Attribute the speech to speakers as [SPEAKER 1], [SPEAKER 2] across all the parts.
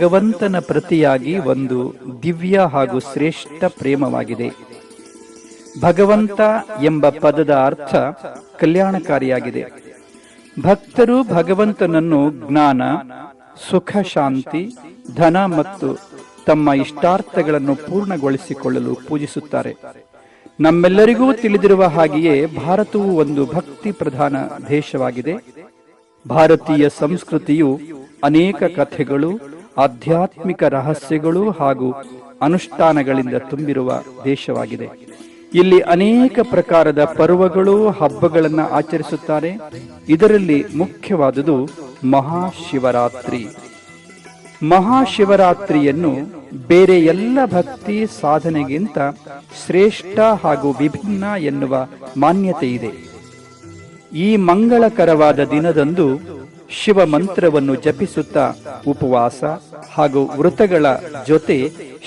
[SPEAKER 1] ಭಗವಂತನ ಪ್ರತಿಯಾಗಿ ಒಂದು ದಿವ್ಯ ಹಾಗೂ ಶ್ರೇಷ್ಠ ಪ್ರೇಮವಾಗಿದೆ. ಭಗವಂತ ಎಂಬ ಪದದ ಅರ್ಥ ಕಲ್ಯಾಣಕಾರಿಯಾಗಿದೆ. ಭಕ್ತರು ಭಗವಂತನನ್ನು ಜ್ಞಾನ, ಸುಖ, ಶಾಂತಿ, ಧನ ಮತ್ತು ತಮ್ಮ ಇಷ್ಟಾರ್ಥಗಳನ್ನು ಪೂರ್ಣಗೊಳಿಸಿಕೊಳ್ಳಲು ಪೂಜಿಸುತ್ತಾರೆ. ನಮ್ಮೆಲ್ಲರಿಗೂ ತಿಳಿದಿರುವ ಹಾಗೆಯೇ ಭಾರತವು ಒಂದು ಭಕ್ತಿ ಪ್ರಧಾನ ದೇಶವಾಗಿದೆ. ಭಾರತೀಯ ಸಂಸ್ಕೃತಿಯು ಅನೇಕ ಕಥೆಗಳು, ಆಧ್ಯಾತ್ಮಿಕ ರಹಸ್ಯಗಳು ಹಾಗೂ ಅನುಷ್ಠಾನಗಳಿಂದ ತುಂಬಿರುವ ದೇಶವಾಗಿದೆ. ಇಲ್ಲಿ ಅನೇಕ ಪ್ರಕಾರದ ಪರ್ವಗಳು, ಹಬ್ಬಗಳನ್ನು ಆಚರಿಸುತ್ತಾರೆ. ಇದರಲ್ಲಿ ಮುಖ್ಯವಾದುದು ಮಹಾಶಿವರಾತ್ರಿ. ಮಹಾಶಿವರಾತ್ರಿಯನ್ನು ಬೇರೆ ಎಲ್ಲ ಭಕ್ತಿ ಸಾಧನೆಗಿಂತ ಶ್ರೇಷ್ಠ ಹಾಗೂ ವಿಭಿನ್ನ ಎನ್ನುವ ಮಾನ್ಯತೆ ಇದೆ. ಈ ಮಂಗಳಕರವಾದ ದಿನದಂದು ಶಿವ ಮಂತ್ರವನ್ನು ಜಪಿಸುತ್ತಾ ಉಪವಾಸ ಹಾಗೂ ವ್ರತಗಳ ಜೊತೆ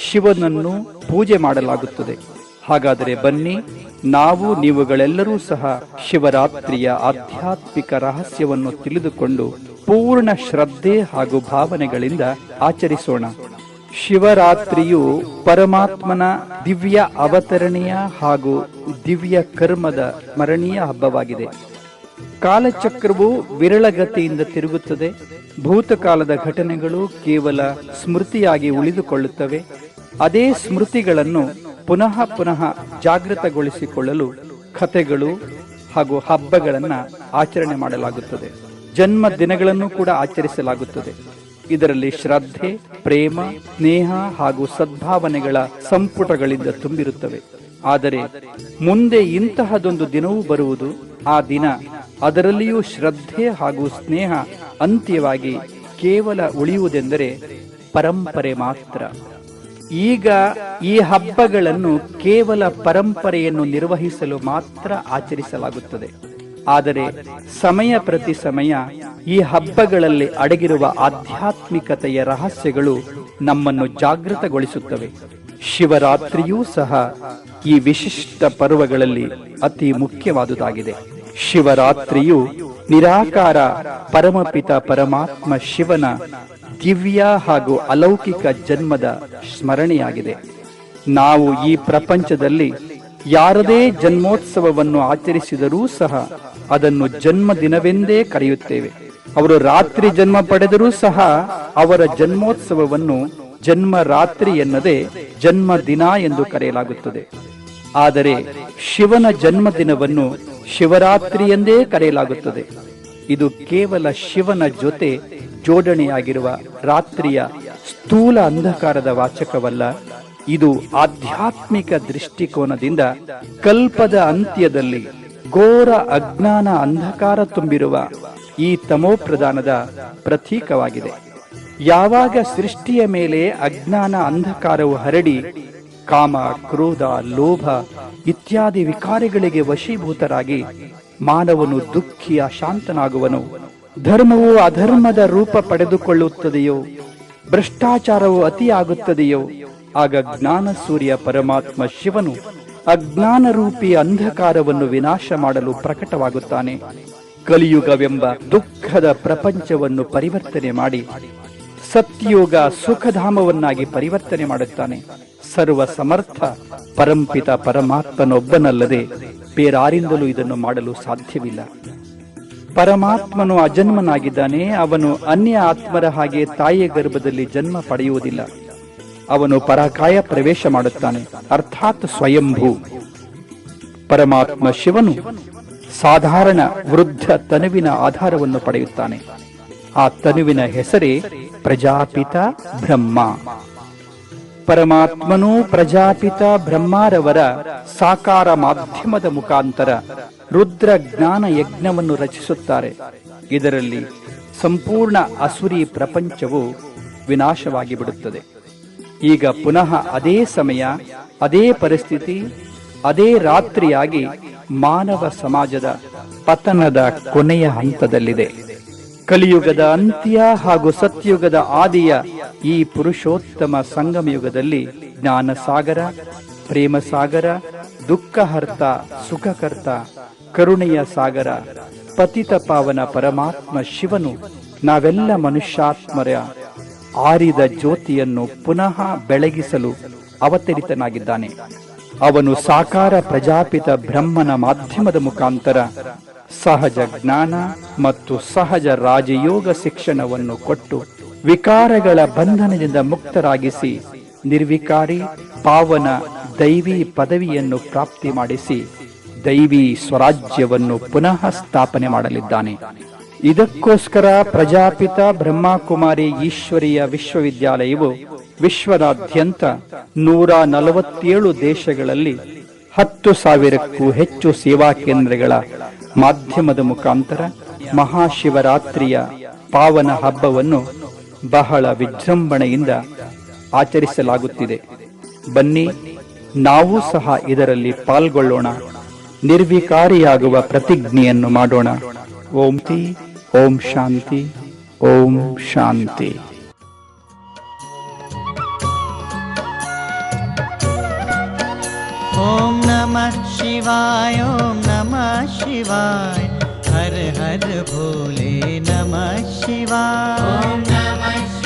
[SPEAKER 1] ಶಿವನನ್ನು ಪೂಜೆ ಮಾಡಲಾಗುತ್ತದೆ. ಹಾಗಾದರೆ ಬನ್ನಿ, ನೀವುಗಳೆಲ್ಲರೂ ಸಹ ಶಿವರಾತ್ರಿಯ ಆಧ್ಯಾತ್ಮಿಕ ರಹಸ್ಯವನ್ನು ತಿಳಿದುಕೊಂಡು ಪೂರ್ಣ ಶ್ರದ್ಧೆ ಹಾಗೂ ಭಾವನೆಗಳಿಂದ ಆಚರಿಸೋಣ. ಶಿವರಾತ್ರಿಯು ಪರಮಾತ್ಮನ ದಿವ್ಯ ಅವತರಣೆಯ ಹಾಗೂ ದಿವ್ಯ ಕರ್ಮದ ಸ್ಮರಣೀಯ ಹಬ್ಬವಾಗಿದೆ. ಕಾಲಚಕ್ರವು ವಿರಳಗತಿಯಿಂದ ತಿರುಗುತ್ತದೆ. ಭೂತಕಾಲದ ಘಟನೆಗಳು ಕೇವಲ ಸ್ಮೃತಿಯಾಗಿ ಉಳಿದುಕೊಳ್ಳುತ್ತವೆ. ಅದೇ ಸ್ಮೃತಿಗಳನ್ನು ಪುನಃ ಪುನಃ ಜಾಗೃತಗೊಳಿಸಿಕೊಳ್ಳಲು ಕಥೆಗಳು ಹಾಗೂ ಹಬ್ಬಗಳನ್ನು ಆಚರಣೆ ಮಾಡಲಾಗುತ್ತದೆ. ಜನ್ಮ ದಿನಗಳನ್ನು ಕೂಡ ಆಚರಿಸಲಾಗುತ್ತದೆ. ಇದರಲ್ಲಿ ಶ್ರದ್ಧೆ, ಪ್ರೇಮ, ಸ್ನೇಹ ಹಾಗೂ ಸದ್ಭಾವನೆಗಳ ಸಂಪುಟಗಳಿಂದ ತುಂಬಿರುತ್ತವೆ. ಆದರೆ ಮುಂದೆ ಇಂತಹದೊಂದು ದಿನವೂ ಬರುವುದು. ಆ ದಿನ, ಅದರಲ್ಲಿಯೂ ಶ್ರದ್ಧೆ ಹಾಗೂ ಸ್ನೇಹ ಅಂತ್ಯವಾಗಿ ಕೇವಲ ಉಳಿಯುವುದೆಂದರೆ ಪರಂಪರೆ ಮಾತ್ರ. ಈಗ ಈ ಹಬ್ಬಗಳನ್ನು ಕೇವಲ ಪರಂಪರೆಯನ್ನು ನಿರ್ವಹಿಸಲು ಮಾತ್ರ ಆಚರಿಸಲಾಗುತ್ತದೆ. ಆದರೆ ಸಮಯ ಪ್ರತಿ ಸಮಯ ಈ ಹಬ್ಬಗಳಲ್ಲಿ ಅಡಗಿರುವ ಆಧ್ಯಾತ್ಮಿಕತೆಯ ರಹಸ್ಯಗಳು ನಮ್ಮನ್ನು ಜಾಗೃತಗೊಳಿಸುತ್ತವೆ. ಶಿವರಾತ್ರಿಯೂ ಸಹ ಈ ವಿಶಿಷ್ಟ ಪರ್ವಗಳಲ್ಲಿ ಅತಿ ಮುಖ್ಯವಾದುದಾಗಿದೆ. ಶಿವರಾತ್ರಿಯು ನಿರಾಕಾರ ಪರಮಪಿತ ಪರಮಾತ್ಮ ಶಿವನ ದಿವ್ಯ ಹಾಗೂ ಅಲೌಕಿಕ ಜನ್ಮದ ಸ್ಮರಣೆಯಾಗಿದೆ. ನಾವು ಈ ಪ್ರಪಂಚದಲ್ಲಿ ಯಾರದೇ ಜನ್ಮೋತ್ಸವವನ್ನು ಆಚರಿಸಿದರೂ ಸಹ ಅದನ್ನು ಜನ್ಮದಿನವೆಂದೇ ಕರೆಯುತ್ತೇವೆ. ಅವರು ರಾತ್ರಿ ಜನ್ಮ ಪಡೆದರೂ ಸಹ ಅವರ ಜನ್ಮೋತ್ಸವವನ್ನು ಜನ್ಮ ರಾತ್ರಿ ಎನ್ನದೇ ಜನ್ಮದಿನ ಎಂದು ಕರೆಯಲಾಗುತ್ತದೆ. ಆದರೆ ಶಿವನ ಜನ್ಮದಿನವನ್ನು ಶಿವರಾತ್ರಿ ಎಂದೇ ಕರೆಯಲಾಗುತ್ತದೆ. ಇದು ಕೇವಲ ಶಿವನ ಜೊತೆ ಜೋಡಣೆಯಾಗಿರುವ ರಾತ್ರಿಯ ಸ್ಥೂಲ ಅಂಧಕಾರದ ವಾಚಕವಲ್ಲ. ಇದು ಆಧ್ಯಾತ್ಮಿಕ ದೃಷ್ಟಿಕೋನದಿಂದ ಕಲ್ಪದ ಅಂತ್ಯದಲ್ಲಿ ಘೋರ ಅಜ್ಞಾನ ಅಂಧಕಾರ ತುಂಬಿರುವ ಈ ತಮೋಪ್ರಧಾನದ ಪ್ರತೀಕವಾಗಿದೆ. ಯಾವಾಗ ಸೃಷ್ಟಿಯ ಮೇಲೆ ಅಜ್ಞಾನ ಅಂಧಕಾರವು ಹರಡಿ ಕಾಮ, ಕ್ರೋಧ, ಲೋಭ ಇತ್ಯಾದಿ ವಿಕಾರಗಳಿಗೆ ವಶೀಭೂತರಾಗಿ ಮಾನವನು ದುಃಖಿ, ಅಶಾಂತನಾಗುವನು, ಧರ್ಮವು ಅಧರ್ಮದ ರೂಪ ಪಡೆದುಕೊಳ್ಳುತ್ತದೆಯೋ, ಭ್ರಷ್ಟಾಚಾರವು ಅತಿಯಾಗುತ್ತದೆಯೋ, ಆಗ ಜ್ಞಾನ ಸೂರ್ಯ ಪರಮಾತ್ಮ ಶಿವನು ಅಜ್ಞಾನ ರೂಪಿ ಅಂಧಕಾರವನ್ನು ವಿನಾಶ ಮಾಡಲು ಪ್ರಕಟವಾಗುತ್ತಾನೆ. ಕಲಿಯುಗವೆಂಬ ದುಃಖದ ಪ್ರಪಂಚವನ್ನು ಪರಿವರ್ತನೆ ಮಾಡಿ ಸತ್ಯಯುಗ ಸುಖಧಾಮವನ್ನಾಗಿ ಪರಿವರ್ತನೆ ಮಾಡುತ್ತಾನೆ. ಸರ್ವ ಸಮರ್ಥ ಪರಂಪಿತ ಪರಮಾತ್ಮನೊಬ್ಬನಲ್ಲದೆ ಬೇರಾರಿಂದಲೂ ಇದನ್ನು ಮಾಡಲು ಸಾಧ್ಯವಿಲ್ಲ. ಪರಮಾತ್ಮನು ಅಜನ್ಮನಾಗಿದ್ದಾನೆ. ಅವನು ಅನ್ಯ ಆತ್ಮರ ಹಾಗೆ ತಾಯಿಯ ಗರ್ಭದಲ್ಲಿ ಜನ್ಮ ಪಡೆಯುವುದಿಲ್ಲ. ಅವನು ಪರಕಾಯ ಪ್ರವೇಶ ಮಾಡುತ್ತಾನೆ, ಅರ್ಥಾತ್ ಸ್ವಯಂಭೂ. ಪರಮಾತ್ಮ ಶಿವನು ಸಾಧಾರಣ ವೃದ್ಧ ತನುವಿನ ಆಧಾರವನ್ನು ಪಡೆಯುತ್ತಾನೆ. ಆ ತನುವಿನ ಹೆಸರೇ ಪ್ರಜಾಪಿತ ಬ್ರಹ್ಮ. ಪರಮಾತ್ಮನು ಪ್ರಜಾಪಿತ ಬ್ರಹ್ಮರವರ ಸಾಕಾರ ಮಾಧ್ಯಮದ ಮುಖಾಂತರ ರುದ್ರ ಜ್ಞಾನ ಯಜ್ಞವನ್ನು ರಚಿಸುತ್ತಾರೆ. ಇದರಲ್ಲಿ ಸಂಪೂರ್ಣ ಅಸುರಿ ಪ್ರಪಂಚವು ವಿನಾಶವಾಗಿ ಬಿಡುತ್ತದೆ. ಈಗ ಪುನಃ ಅದೇ ಸಮಯ, ಅದೇ ಪರಿಸ್ಥಿತಿ, ಅದೇ ರಾತ್ರಿಯಾಗಿ ಮಾನವ ಸಮಾಜದ ಪತನದ ಕೊನೆಯ ಹಂತದಲ್ಲಿದೆ. ಕಲಿಯುಗದ ಅಂತ್ಯ ಹಾಗೂ ಸತ್ಯುಗದ ಆದಿಯ ಈ ಪುರುಷೋತ್ತಮ ಸಂಗಮಯುಗದಲ್ಲಿ ಜ್ಞಾನಸಾಗರ, ಪ್ರೇಮ ಸಾಗರ, ದುಃಖಹರ್ತ, ಸುಖಕರ್ತ, ಕರುಣೆಯ ಸಾಗರ, ಪತಿತ ಪಾವನ ಪರಮಾತ್ಮ ಶಿವನು ನಾವೆಲ್ಲ ಮನುಷ್ಯಾತ್ಮರ ಆರಿದ ಜ್ಯೋತಿಯನ್ನು ಪುನಃ ಬೆಳಗಿಸಲು ಅವತರಿತನಾಗಿದ್ದಾನೆ. ಅವನು ಸಾಕಾರ ಪ್ರಜಾಪಿತ ಬ್ರಹ್ಮನ ಮಾಧ್ಯಮದ ಮುಖಾಂತರ ಸಹಜ ಜ್ಞಾನ ಮತ್ತು ಸಹಜ ರಾಜಯೋಗ ಶಿಕ್ಷಣವನ್ನು ಕೊಟ್ಟು ವಿಕಾರಗಳ ಬಂಧನದಿಂದ ಮುಕ್ತರಾಗಿಸಿ ನಿರ್ವಿಕಾರಿ ಪಾವನ ದೈವಿ ಪದವಿಯನ್ನು ಪ್ರಾಪ್ತಿ ಮಾಡಿಸಿ ದೈವಿ ಸ್ವರಾಜ್ಯವನ್ನು ಪುನಃ ಸ್ಥಾಪನೆ ಮಾಡಲಿದ್ದಾನೆ. ಇದಕ್ಕೋಸ್ಕರ ಪ್ರಜಾಪಿತ ಬ್ರಹ್ಮಕುಮಾರಿ ಈಶ್ವರೀಯ ವಿಶ್ವವಿದ್ಯಾಲಯವು ವಿಶ್ವದಾದ್ಯಂತ 147 ದೇಶಗಳಲ್ಲಿ 10,000ಕ್ಕೂ ಹೆಚ್ಚು ಸೇವಾ ಕೇಂದ್ರಗಳ ಮಾಧ್ಯಮದ ಮುಖಾಂತರ ಮಹಾಶಿವರಾತ್ರಿಯ ಪಾವನ ಹಬ್ಬವನ್ನು ಬಹಳ ವಿಜೃಂಭಣೆಯಿಂದ ಆಚರಿಸಲಾಗುತ್ತಿದೆ. ಬನ್ನಿ, ನಾವು ಸಹ ಇದರಲ್ಲಿ ಪಾಲ್ಗೊಳ್ಳೋಣ. ನಿರ್ವಿಕಾರಿಯಾಗುವ ಪ್ರತಿಜ್ಞೆಯನ್ನು ಮಾಡೋಣ. ಓಂ ತಿ ಓಂ ಶಾಂತಿ, ಓಂ ಶಾಂತಿ.
[SPEAKER 2] ಓಂ ನಮಃ ಶಿವಾಯ, ಓಂ ನಮಃ ಶಿವಾಯ, ಹರ ಹರ ಭೋಲೆ ನಮಃ ಶಿವಾಯ, ಓಂ ನಮಃ